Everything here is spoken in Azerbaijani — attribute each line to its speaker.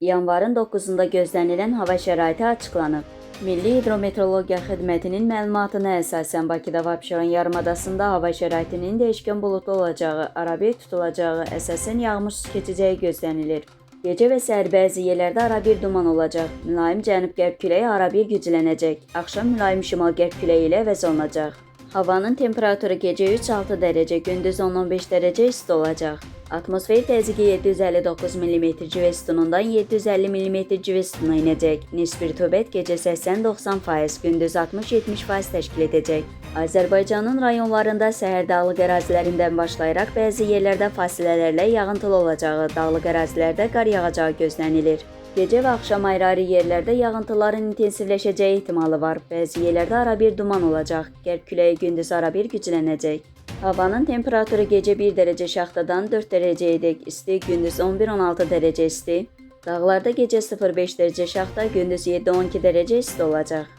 Speaker 1: Yanvarın 9-da gözlənilən hava şəraiti açıqlanıb. Milli Hidrometeorologiya Xidmətinin məlumatına əsasən Bakıda və Abşeron yarımadasında hava şəraitinin dəyişkən buludlu olacağı, arabir tutulacağı, əsasən yağmursuz keçəcəyi gözlənilir. Gecə və səhər bəzi yerlərdə arabir duman olacaq. Mülayim cənub-qərb küləyi arabir güclənəcək. Axşam mülayim şimal-qərb küləyi ilə əvəz olunacaq. Havanın temperaturu gecə 3-6 dərəcə, gündüz 10-15 dərəcə isti olacaq. Atmosfer təzyiqi 759 mm civə sütunundan 750 mm civə sütununa inəcək. Nisbi rütubət gecə 80-90%, gündüz 60-70% təşkil edəcək. Azərbaycanın rayonlarında səhər dağlıq ərazilərindən başlayaraq bəzi yerlərdə fasilələrlə yağıntılı olacağı, dağlıq ərazilərdə qar yağacağı gözlənilir. Gecə və axşam ayrı-ayrı yerlərdə yağıntıların intensivləşəcəyi ehtimalı var. Bəzi yerlərdə arabir duman olacaq. Qərb küləyi gündüz arabir güclənəcək. Havanın temperaturu gecə 1 dərəcə şaxtadan 4 dərəcəyədək isti, gündüz 11-16 dərəcə isti. Dağlarda gecə 0-5 dərəcə şaxta, gündüz 7-12 dərəcə isti olacaq.